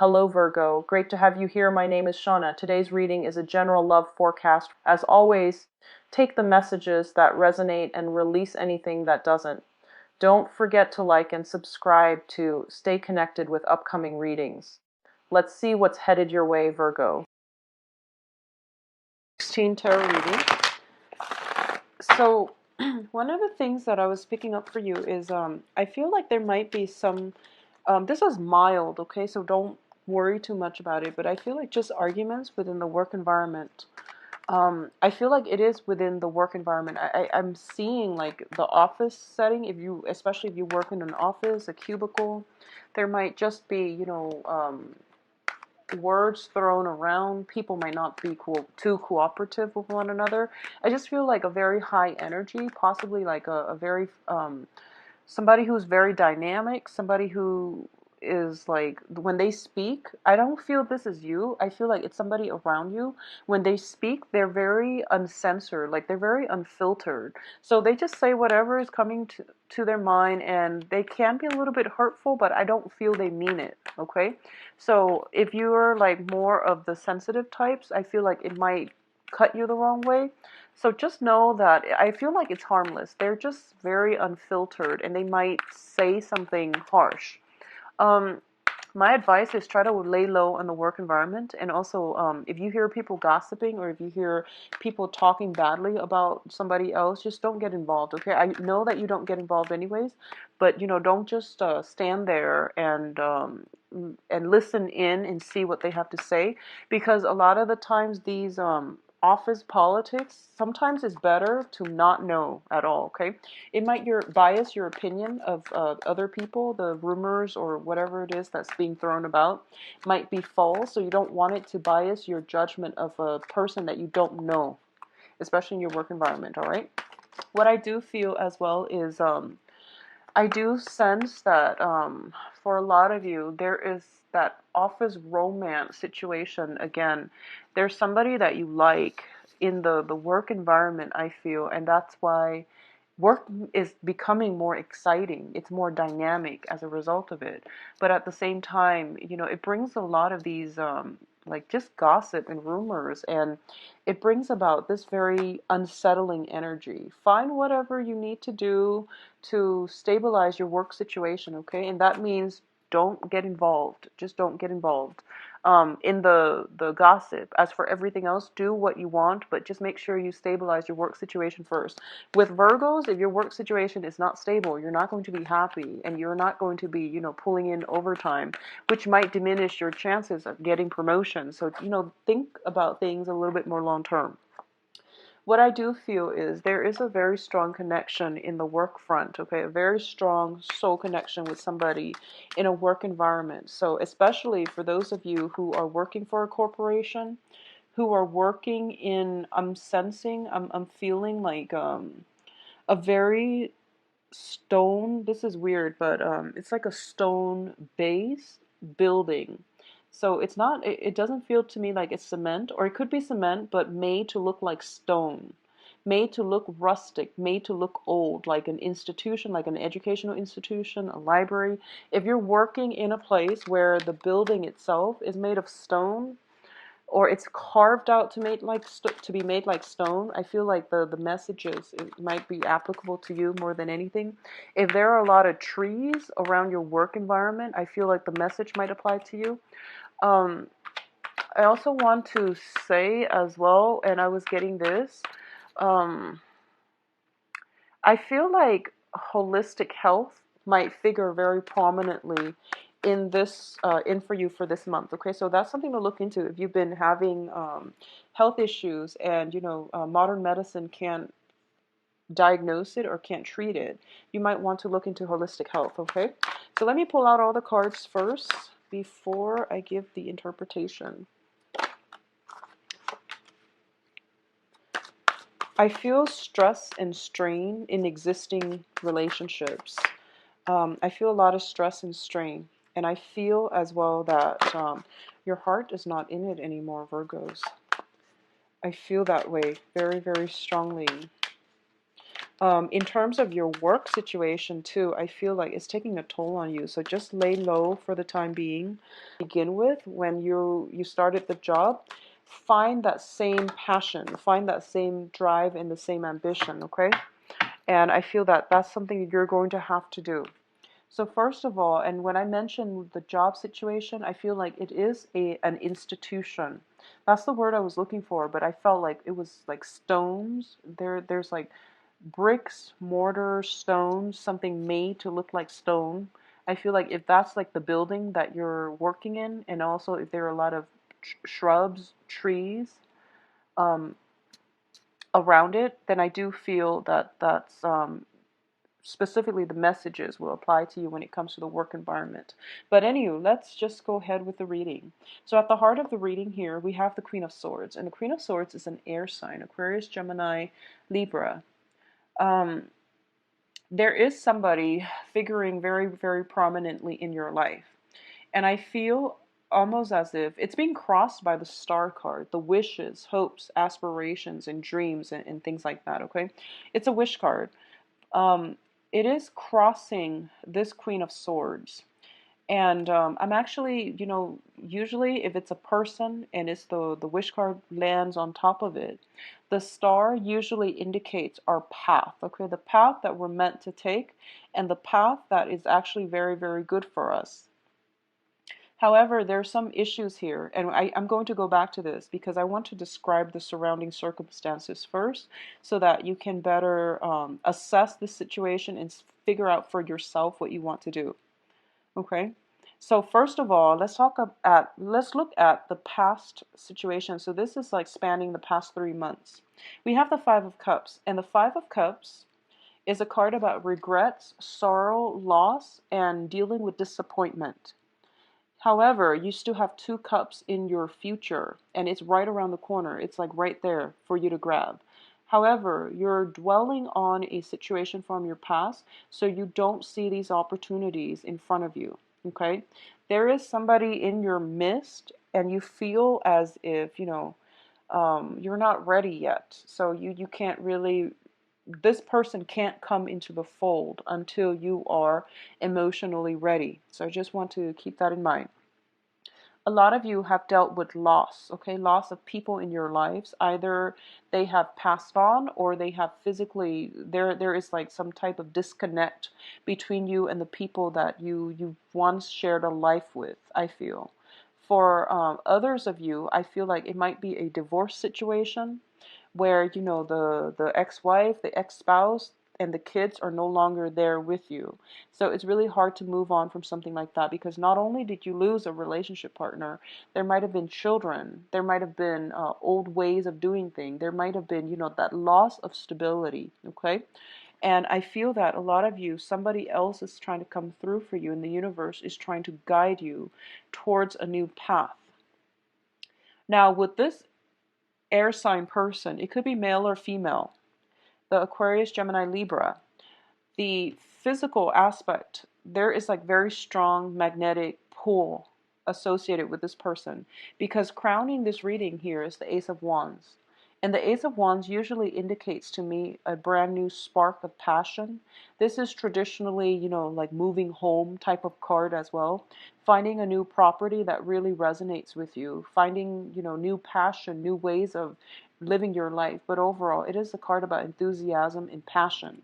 Hello Virgo, great to have you here. My name is Shauna. Today's reading is a general love forecast. As always, take the messages that resonate and release anything that doesn't. Don't forget to like and subscribe to stay connected with upcoming readings. Let's see what's headed your way, Virgo. 16 tarot reading. So, one of the things that I was picking up for you is I feel like there might be some, this is mild, okay, so don't worry too much about it, but I feel like just arguments within the work environment. I feel like it is within the work environment. I'm seeing like the office setting, especially if you work in an office, a cubicle, there might just be, words thrown around. People might not be too cooperative with one another. I just feel like a very high energy, possibly like a very somebody who's very dynamic, somebody who is like, when they speak, I don't feel this is you. I feel like it's somebody around you. When they speak, they're very uncensored, like they're very unfiltered. So they just say whatever is coming to their mind, and they can be a little bit hurtful, but I don't feel they mean it, okay? So if you're like more of the sensitive types, I feel like it might cut you the wrong way. So just know that I feel like it's harmless. They're just very unfiltered, and they might say something harsh. Um, my advice is try to lay low on the work environment. And also, if you hear people gossiping or if you hear people talking badly about somebody else, just don't get involved, okay? I know that you don't get involved anyways, but, don't just stand there and listen in and see what they have to say, because a lot of the times these office politics, sometimes it's better to not know at all, okay? It might bias your opinion of other people. The rumors or whatever it is that's being thrown about might be false, so you don't want it to bias your judgment of a person that you don't know, especially in your work environment, all right? What I do feel as well is I do sense that for a lot of you, there is that office romance situation again. There's somebody that you like in the work environment, I feel, and that's why work is becoming more exciting. It's more dynamic as a result of it. But at the same time, it brings a lot of these like just gossip and rumors, and it brings about this very unsettling energy. Find whatever you need to do to stabilize your work situation, okay? And that means don't get involved. Just don't get involved in the gossip. As for everything else, do what you want, but just make sure you stabilize your work situation first. With Virgos, if your work situation is not stable, you're not going to be happy, and you're not going to be, pulling in overtime, which might diminish your chances of getting promotion. So, think about things a little bit more long term. What I do feel is there is a very strong connection in the work front, okay? A very strong soul connection with somebody in a work environment. So especially for those of you who are working for a corporation, who are working in, I'm sensing, I'm feeling like a very stone, this is weird, but it's like a stone base building. So it's not, it doesn't feel to me like it's cement, or it could be cement, but made to look like stone, made to look rustic, made to look old, like an institution, like an educational institution, a library. If you're working in a place where the building itself is made of stone, or it's carved out to be made like stone, I feel like the messages, it might be applicable to you more than anything. If there are a lot of trees around your work environment, I feel like the message might apply to you. um, I also want to say as well, and I was getting this, um, I feel like holistic health might figure very prominently in this in for you for this month. Okay, so that's something to look into if you've been having health issues, and modern medicine can't diagnose it or can't treat it. You might want to look into holistic health. Okay, so let me pull out all the cards first before I give the interpretation. I feel stress and strain in existing relationships. I feel a lot of stress and strain. And I feel as well that your heart is not in it anymore, Virgos. I feel that way very, very strongly. In terms of your work situation too, I feel like it's taking a toll on you. So just lay low for the time being. Begin with, when you started the job, find that same passion, find that same drive and the same ambition, okay? And I feel that that's something you're going to have to do. So first of all, and when I mentioned the job situation, I feel like it is an institution. That's the word I was looking for, but I felt like it was like stones. There's like bricks, mortar, stones, something made to look like stone. I feel like if that's like the building that you're working in, and also if there are a lot of shrubs, trees um, around it, then I do feel that that's specifically the messages will apply to you when it comes to the work environment. But anyway, let's just go ahead with the reading. So at the heart of the reading here, we have the Queen of Swords, and the Queen of Swords is an air sign: Aquarius, Gemini, Libra. Um, there is somebody figuring very, very prominently in your life. And I feel almost as if it's being crossed by the star card, the wishes, hopes, aspirations, and dreams, and things like that, okay? It's a wish card. Um, it is crossing this Queen of Swords. And I'm actually, usually if it's a person and it's the wish card lands on top of it, the star usually indicates our path, okay? The path that we're meant to take and the path that is actually very, very good for us. However, there are some issues here, and I'm going to go back to this because I want to describe the surrounding circumstances first so that you can better assess the situation and figure out for yourself what you want to do. Okay, so first of all, let's look at the past situation. So this is like spanning the past 3 months. We have the Five of Cups, and the Five of Cups is a card about regrets, sorrow, loss, and dealing with disappointment. However, you still have two cups in your future, and it's right around the corner. It's like right there for you to grab. However, you're dwelling on a situation from your past, so you don't see these opportunities in front of you. Okay? There is somebody in your midst, and you feel as if, you're not ready yet. So you can't really, this person can't come into the fold until you are emotionally ready. So I just want to keep that in mind. A lot of you have dealt with loss, okay? Loss of people in your lives. Either they have passed on or they have physically, there is like some type of disconnect between you and the people that you once shared a life with, I feel. For others of you, I feel like it might be a divorce situation where, the ex-wife, the ex-spouse, and the kids are no longer there with you. So it's really hard to move on from something like that because not only did you lose a relationship partner, there might have been children, there might have been old ways of doing things, there might have been, that loss of stability, okay? And I feel that a lot of you, somebody else is trying to come through for you, and the universe is trying to guide you towards a new path. Now, with this air sign person, it could be male or female, the Aquarius, Gemini, Libra, the physical aspect, there is like very strong magnetic pull associated with this person, because crowning this reading here is the Ace of Wands. And the Ace of Wands usually indicates to me a brand new spark of passion. This is traditionally, like moving home type of card as well. Finding a new property that really resonates with you. Finding, new passion, new ways of living your life. But overall, it is a card about enthusiasm and passion.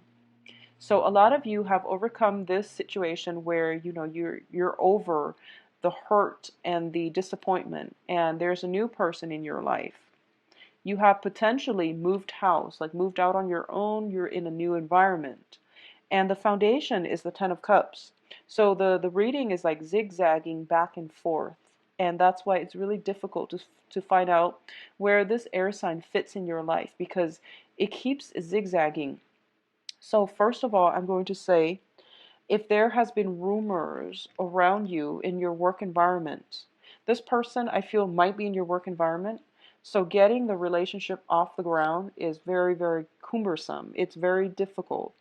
So a lot of you have overcome this situation where, you're over the hurt and the disappointment, and there's a new person in your life. You have potentially moved house, like moved out on your own, you're in a new environment. And the foundation is the Ten of Cups. So the reading is like zigzagging back and forth. And that's why it's really difficult to find out where this air sign fits in your life, because it keeps zigzagging. So first of all, I'm going to say, if there has been rumors around you in your work environment, this person I feel might be in your work environment. So getting the relationship off the ground is very, very cumbersome. It's very difficult.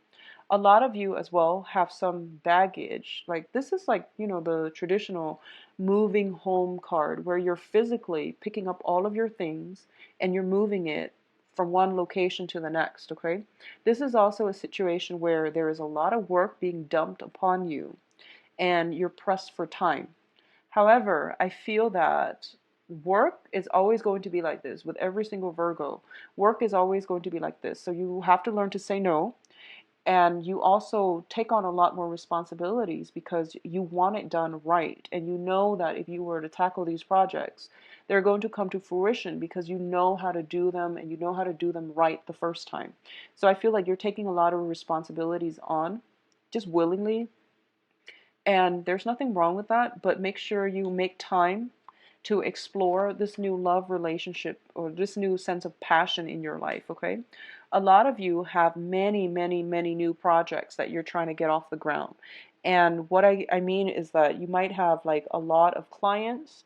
A lot of you as well have some baggage. Like this is like, the traditional moving home card where you're physically picking up all of your things and you're moving it from one location to the next, okay? This is also a situation where there is a lot of work being dumped upon you and you're pressed for time. However, I feel that work is always going to be like this with every single Virgo. Work is always going to be like this. So you have to learn to say no. And you also take on a lot more responsibilities because you want it done right. And you know that if you were to tackle these projects, they're going to come to fruition because you know how to do them and you know how to do them right the first time. So I feel like you're taking a lot of responsibilities on just willingly, and there's nothing wrong with that, but make sure you make time to explore this new love relationship or this new sense of passion in your life, okay? A lot of you have many, many, many new projects that you're trying to get off the ground. And what I mean is that you might have like a lot of clients,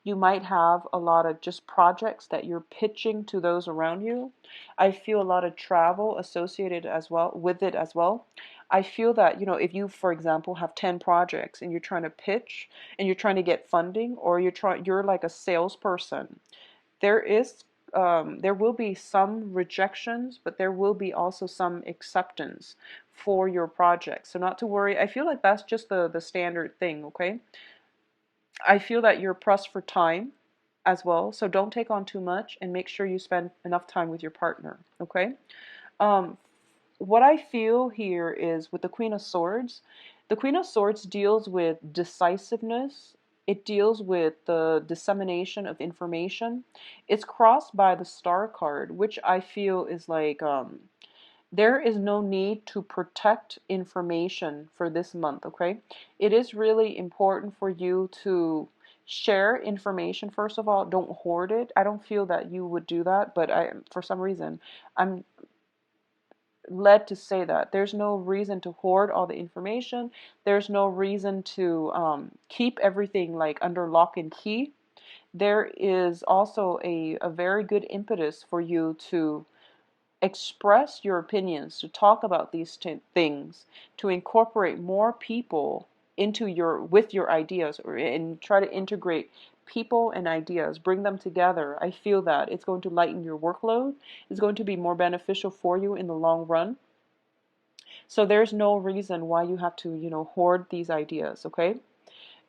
you might have a lot of just projects that you're pitching to those around you. I feel a lot of travel associated as well with it as well. I feel that, if you, for example, have 10 projects and you're trying to pitch and you're trying to get funding, or you're like a salesperson, there will be some rejections, but there will be also some acceptance for your project. So not to worry. I feel like that's just the standard thing, okay? I feel that you're pressed for time as well, so don't take on too much and make sure you spend enough time with your partner, okay? Um, what I feel here is with the Queen of Swords, the Queen of Swords deals with decisiveness. It deals with the dissemination of information. It's crossed by the Star card, which I feel is like there is no need to protect information for this month, okay? It is really important for you to share information. First of all, don't hoard it. I don't feel that you would do that, but for some reason, I'm led to say that. There's no reason to hoard all the information. There's no reason to keep everything like under lock and key. There is also a very good impetus for you to express your opinions, to talk about these things, to incorporate more people into with your ideas, and try to integrate people and ideas, bring them together. I feel that it's going to lighten your workload. It's going to be more beneficial for you in the long run. So there's no reason why you have to, hoard these ideas, okay?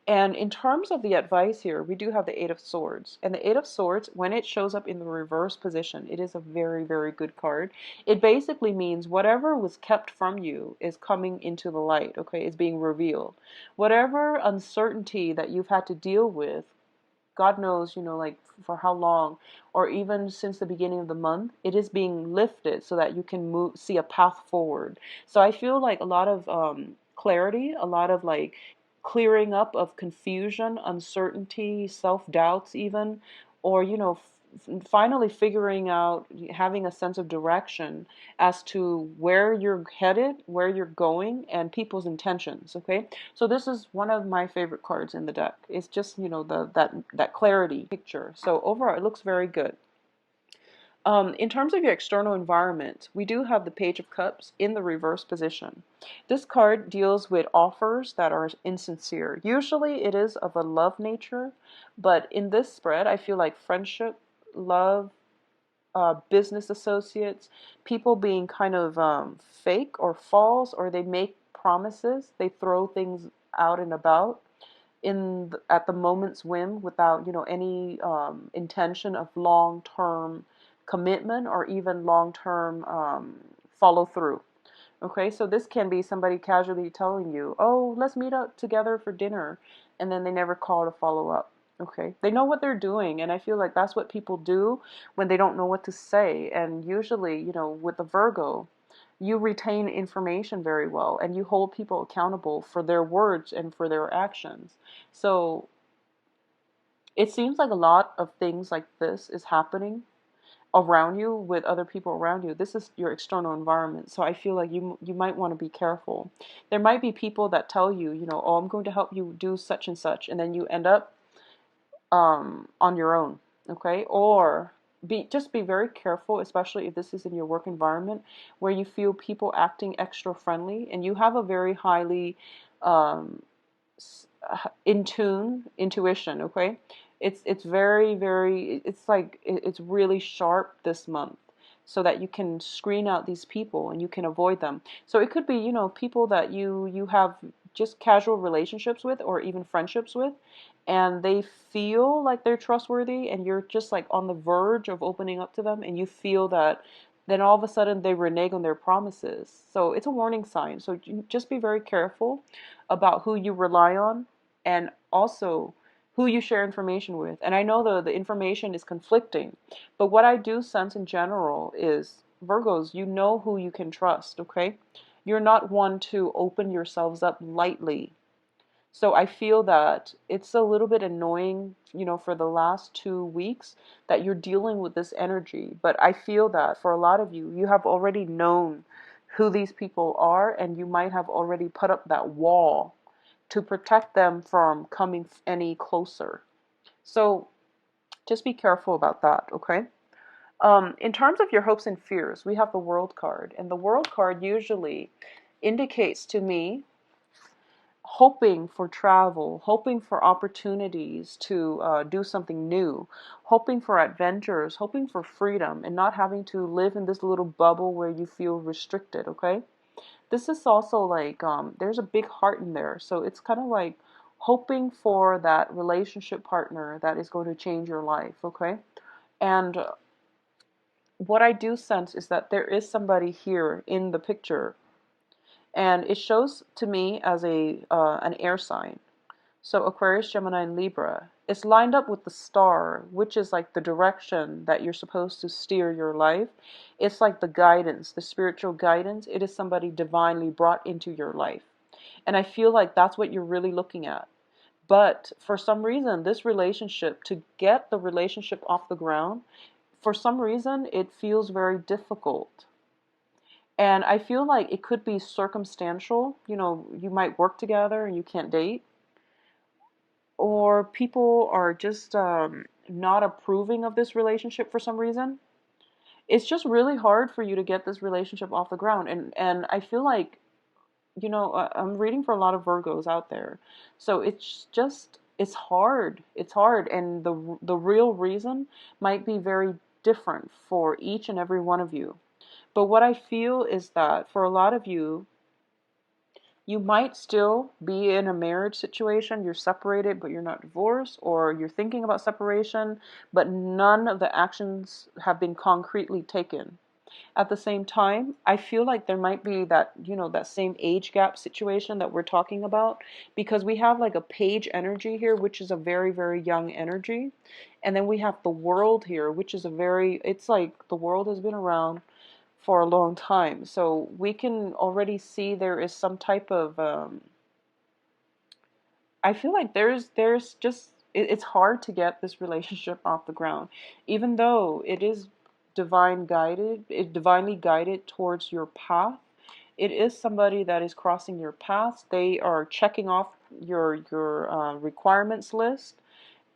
And in terms of the advice here, we do have the Eight of Swords. And the Eight of Swords, when it shows up in the reverse position, it is a very, very good card. It basically means whatever was kept from you is coming into the light, okay? It's being revealed. Whatever uncertainty that you've had to deal with, God knows, like for how long, or even since the beginning of the month, it is being lifted so that you can see a path forward. So I feel like a lot of clarity, a lot of like clearing up of confusion, uncertainty, self-doubts even, or, finally figuring out, having a sense of direction as to where you're headed, where you're going, and people's intentions, okay? So this is one of my favorite cards in the deck. It's just, that clarity picture. So overall, it looks very good. In terms of your external environment, we do have the Page of Cups in the reverse position. This card deals with offers that are insincere. Usually it is of a love nature, but in this spread, I feel like friendship, love, business associates, people being kind of fake or false, or they make promises, they throw things out and about at the moment's whim without any intention of long-term commitment or even long-term follow through. Okay, so this can be somebody casually telling you, oh, let's meet up together for dinner, and then they never call to follow up. Okay, they know what they're doing, and I feel like that's what people do when they don't know what to say. And usually, with the Virgo, you retain information very well, and you hold people accountable for their words and for their actions. So it seems like a lot of things like this is happening around you with other people around you. This is your external environment. So I feel like you might want to be careful. There might be people that tell you, oh, I'm going to help you do such and such, and then you end up on your own, okay? Or just be very careful, especially if this is in your work environment where you feel people acting extra friendly and you have a very highly um, intuition, okay? It's very, very, it's like it's really sharp this month. so that you can screen out these people and you can avoid them. So it could be, people that you have just casual relationships with or even friendships with, and they feel like they're trustworthy and you're just like on the verge of opening up to them, and you feel that then all of a sudden they renege on their promises. So it's a warning sign. So just be very careful about who you rely on, and also who you share information with. And I know the information is conflicting, but what I do sense in general is, Virgos, you know who you can trust, okay? You're not one to open yourselves up lightly. So I feel that it's a little bit annoying, for the last 2 weeks that you're dealing with this energy. But I feel that for a lot of you, you have already known who these people are, and you might have already put up that wall to protect them from coming any closer. So just be careful about that, okay? In terms of your hopes and fears, we have the World card, and the World card usually indicates to me hoping for travel, hoping for opportunities to do something new, hoping for adventures, hoping for freedom, and not having to live in this little bubble where you feel restricted, okay? This is also like, there's a big heart in there. So it's kind of like hoping for that relationship partner that is going to change your life, okay? And what I do sense is that there is somebody here in the picture, and it shows to me as an air sign. So Aquarius, Gemini, and Libra. It's lined up with the star, which is like the direction that you're supposed to steer your life. It's like the guidance, the spiritual guidance. It is somebody divinely brought into your life. And I feel like that's what you're really looking at. But for some reason, this relationship, to get the relationship off the ground, for some reason, it feels very difficult. And I feel like it could be circumstantial. You might work together and you can't date, or people are just not approving of this relationship for some reason. It's just really hard for you to get this relationship off the ground. And I feel like, I'm reading for a lot of Virgos out there. So it's hard. It's hard. And the real reason might be very different for each and every one of you. But what I feel is that for a lot of you, you might still be in a marriage situation. You're separated, but you're not divorced, or you're thinking about separation, but none of the actions have been concretely taken. At the same time, I feel like there might be that, that same age gap situation that we're talking about, because we have like a page energy here, which is a very, very young energy. And then we have the world here, which is it's like the world has been around for a long time. So we can already see there is some type of, I feel like there's just, it's hard to get this relationship off the ground, even though it is divinely guided towards your path. It is somebody that is crossing your path. They are checking off your requirements list,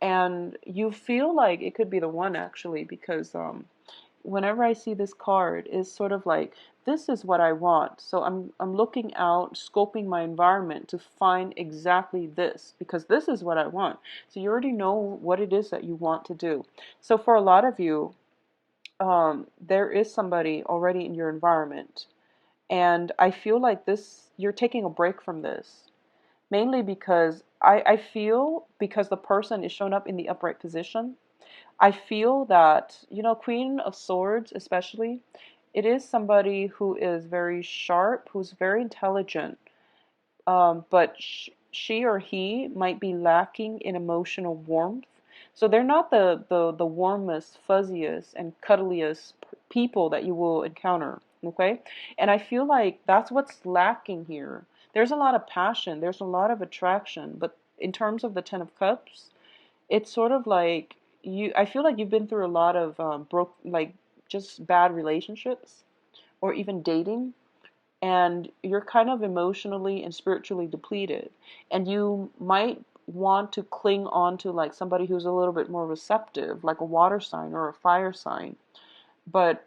and you feel like it could be the one, actually, because whenever I see this card, is sort of like, this is what I want. So I'm looking out, scoping my environment to find exactly this, because this is what I want. So you already know what it is that you want to do. So for a lot of you, there is somebody already in your environment, and I feel like you're taking a break from this, mainly because I feel, because the person is shown up in the upright position, I feel that, Queen of Swords especially, it is somebody who is very sharp, who's very intelligent, but she or he might be lacking in emotional warmth. So they're not the warmest, fuzziest, and cuddliest people that you will encounter, okay? And I feel like that's what's lacking here. There's a lot of passion, there's a lot of attraction, but in terms of the Ten of Cups, it's sort of like I feel like you've been through a lot of just bad relationships, or even dating, and you're kind of emotionally and spiritually depleted, and you might want to cling on to like somebody who's a little bit more receptive, like a water sign or a fire sign, but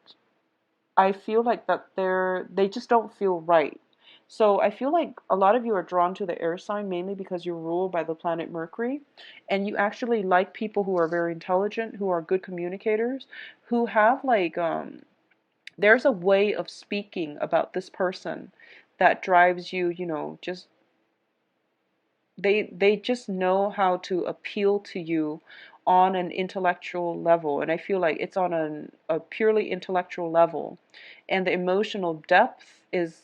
I feel like that they just don't feel right. So I feel like a lot of you are drawn to the air sign mainly because you're ruled by the planet Mercury, and you actually like people who are very intelligent, who are good communicators, who have like There's a way of speaking about this person that drives you, just they just know how to appeal to you on an intellectual level, and I feel like it's on a purely intellectual level, and the emotional depth is,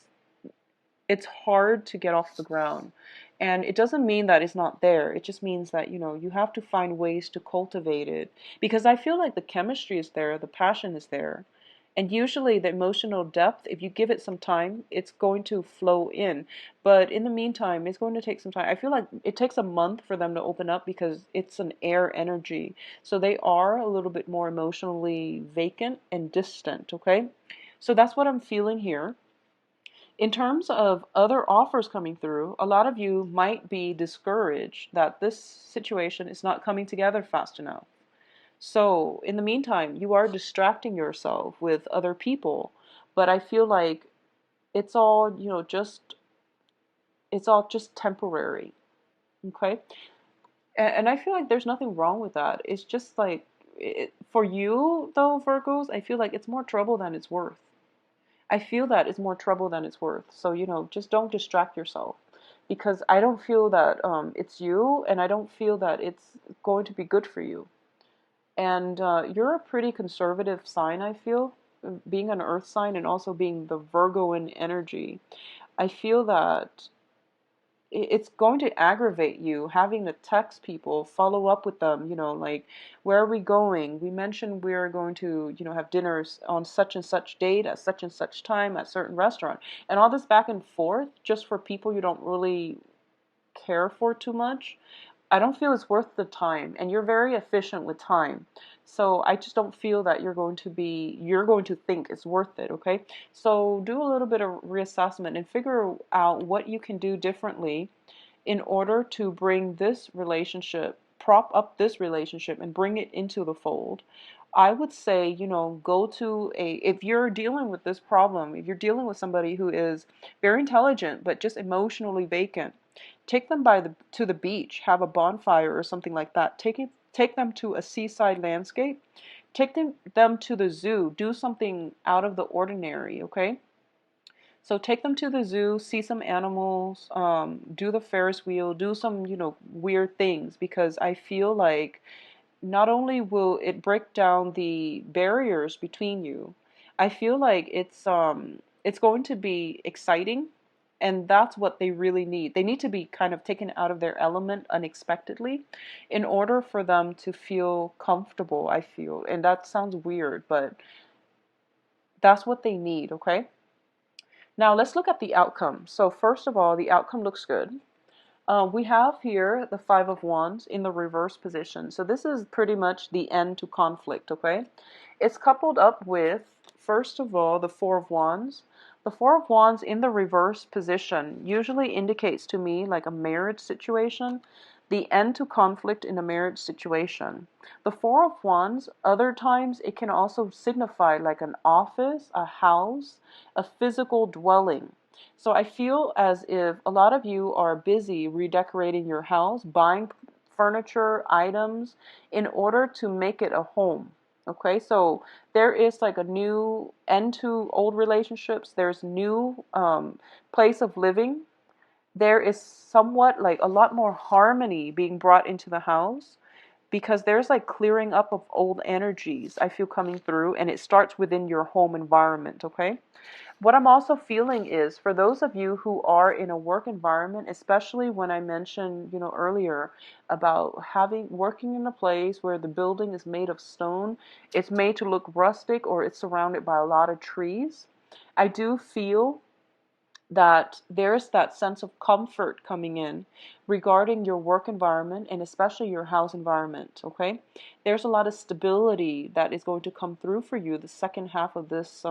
it's hard to get off the ground. And it doesn't mean that it's not there. It just means that, you have to find ways to cultivate it. Because I feel like the chemistry is there, the passion is there. And usually the emotional depth, if you give it some time, it's going to flow in. But in the meantime, it's going to take some time. I feel like it takes a month for them to open up because it's an air energy. So they are a little bit more emotionally vacant and distant, okay? So that's what I'm feeling here. In terms of other offers coming through, a lot of you might be discouraged that this situation is not coming together fast enough. So, in the meantime, you are distracting yourself with other people, but I feel like it's all, it's all just temporary. Okay? And I feel like there's nothing wrong with that. It's just like, for you, though, Virgos, I feel like it's more trouble than it's worth. I feel that it's more trouble than it's worth. So, just don't distract yourself. Because I don't feel that it's you, and I don't feel that it's going to be good for you. And you're a pretty conservative sign, I feel, being an earth sign and also being the Virgoan energy. I feel that it's going to aggravate you having to text people, follow up with them, like, where are we going? We mentioned we're going to, have dinners on such and such date at such and such time at certain restaurant. And all this back and forth just for people you don't really care for too much. I don't feel it's worth the time, and you're very efficient with time. So I just don't feel that you're going to think it's worth it, okay? So do a little bit of reassessment and figure out what you can do differently in order to bring this relationship, prop up this relationship and bring it into the fold. I would say, go to if you're dealing with this problem, if you're dealing with somebody who is very intelligent but just emotionally vacant, take them to the beach, have a bonfire or something like that. Take them to a seaside landscape. Take them to the zoo. Do something out of the ordinary, okay? So take them to the zoo, see some animals, do the Ferris wheel, do some, weird things, because I feel like not only will it break down the barriers between you, I feel like it's going to be exciting, and that's what they really need. They need to be kind of taken out of their element unexpectedly in order for them to feel comfortable, I feel. And that sounds weird, but that's what they need, okay? Now let's look at the outcome. So first of all, the outcome looks good. We have here the Five of Wands in the reverse position. So this is pretty much the end to conflict, okay? It's coupled up with, first of all, the Four of Wands. The Four of Wands in the reverse position usually indicates to me like a marriage situation, the end to conflict in a marriage situation. The Four of Wands, other times it can also signify like an office, a house, a physical dwelling. So I feel as if a lot of you are busy redecorating your house, buying furniture, items in order to make it a home. Okay, so there is like a new end to old relationships. There's new place of living. There is somewhat like a lot more harmony being brought into the house because there's like clearing up of old energies I feel coming through, and it starts within your home environment, okay? What I'm also feeling is for those of you who are in a work environment, especially when I mentioned, earlier about working in a place where the building is made of stone, it's made to look rustic or it's surrounded by a lot of trees. I do feel that there's that sense of comfort coming in regarding your work environment and especially your house environment, okay? There's a lot of stability that is going to come through for you the second half of this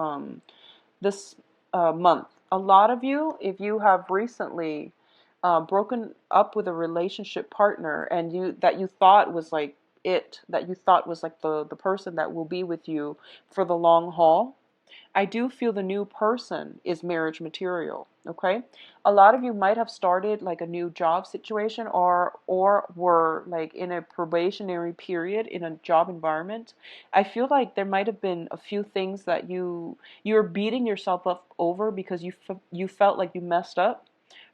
month. A lot of you, if you have recently broken up with a relationship partner and you thought was like that you thought was like the person that will be with you for the long haul, I do feel the new person is marriage material, okay? A lot of you might have started like a new job situation, or were like in a probationary period in a job environment. I feel like there might have been a few things that you're beating yourself up over because you felt like you messed up.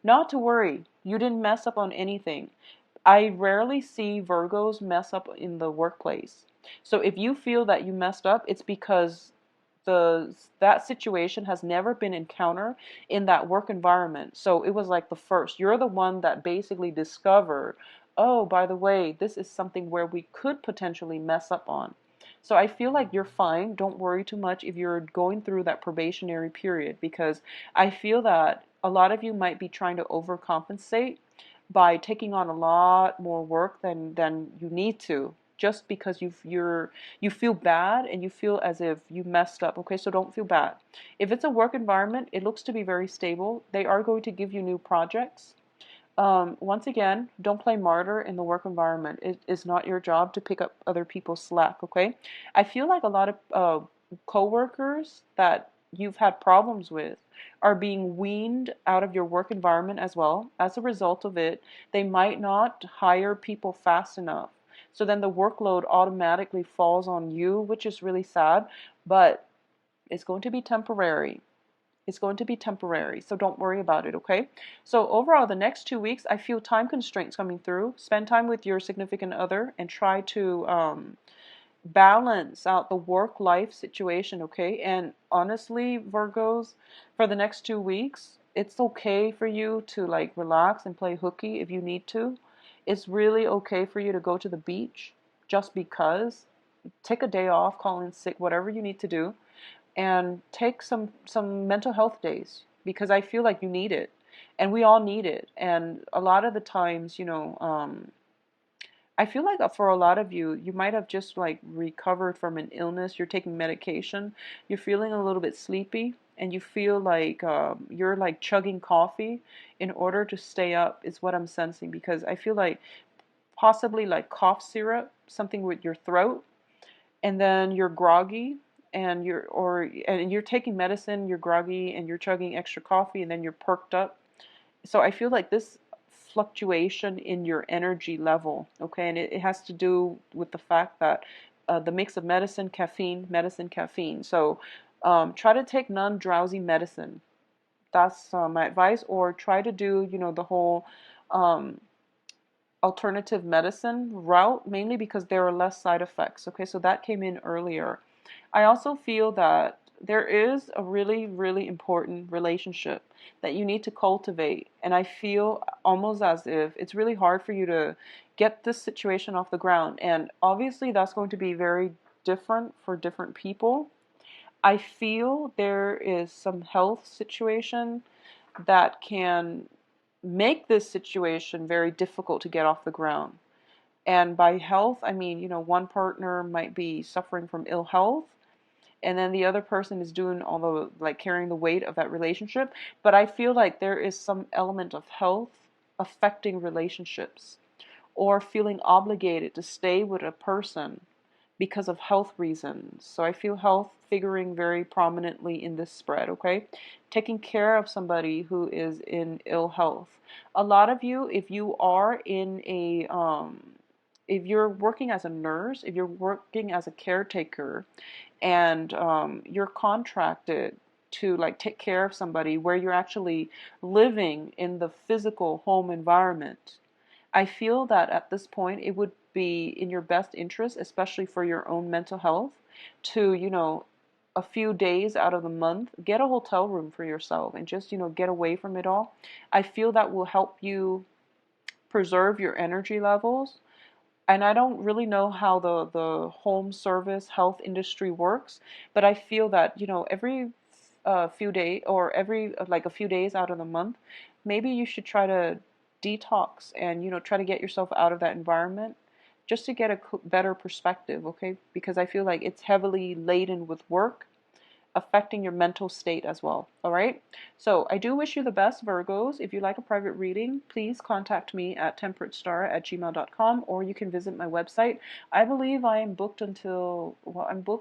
Not to worry, you didn't mess up on anything. I rarely see Virgos mess up in the workplace. So if you feel that you messed up, it's because that situation has never been encountered in that work environment. So it was like the first. You're the one that basically discovered, oh, by the way, this is something where we could potentially mess up on. So I feel like you're fine. Don't worry too much if you're going through that probationary period, because I feel that a lot of you might be trying to overcompensate by taking on a lot more work than you need to, just because you feel bad and you feel as if you messed up. Okay, so don't feel bad. If it's a work environment, it looks to be very stable. They are going to give you new projects. Once again, don't play martyr in the work environment. It is not your job to pick up other people's slack, okay? I feel like a lot of coworkers that you've had problems with are being weaned out of your work environment as well. As a result of it, they might not hire people fast enough. So then the workload automatically falls on you, which is really sad, but it's going to be temporary. It's going to be temporary, so don't worry about it, okay? So overall, the next 2 weeks, I feel time constraints coming through. Spend time with your significant other and try to balance out the work-life situation, okay? And honestly, Virgos, for the next 2 weeks, it's okay for you to like relax and play hooky if you need to. It's really okay for you to go to the beach just because. Take a day off, call in sick, whatever you need to do, and take some mental health days, because I feel like you need it, and we all need it. And a lot of the times, I feel like for a lot of you, you might have just like recovered from an illness. You're taking medication. You're feeling a little bit sleepy, and you feel like you're like chugging coffee in order to stay up. Is what I'm sensing, because I feel like possibly like cough syrup, something with your throat, and then you're groggy, and you're taking medicine, you're groggy, and you're chugging extra coffee, and then you're perked up. So I feel like this fluctuation in your energy level, okay, and it has to do with the fact that the mix of medicine, caffeine. So try to take non-drowsy medicine. That's my advice. Or try to do, the whole um, alternative medicine route, mainly because there are less side effects. Okay, so that came in earlier. I also feel that there is a really, really important relationship that you need to cultivate. And I feel almost as if it's really hard for you to get this situation off the ground. And obviously, that's going to be very different for different people. I feel there is some health situation that can make this situation very difficult to get off the ground. And by health, I mean, one partner might be suffering from ill health, and then the other person is doing all the like carrying the weight of that relationship. But I feel like there is some element of health affecting relationships, or feeling obligated to stay with a person because of health reasons. So I feel health figuring very prominently in this spread, okay? Taking care of somebody who is in ill health. A lot of you, if you are in if you're working as a nurse, if you're working as a caretaker, and you're contracted to like take care of somebody where you're actually living in the physical home environment, I feel that at this point it would be in your best interest, especially for your own mental health, to, a few days out of the month, get a hotel room for yourself and just, get away from it all. I feel that will help you preserve your energy levels. And I don't really know how the home service health industry works, but I feel that, every few days, or every like a few days out of the month, maybe you should try to detox and, try to get yourself out of that environment just to get a better perspective, okay? Because I feel like it's heavily laden with work, affecting your mental state as well. All right. So I do wish you the best, Virgos. If you'd like a private reading, please contact me at temperatestar@gmail.com, or you can visit my website. I believe I am booked until, well, I'm booked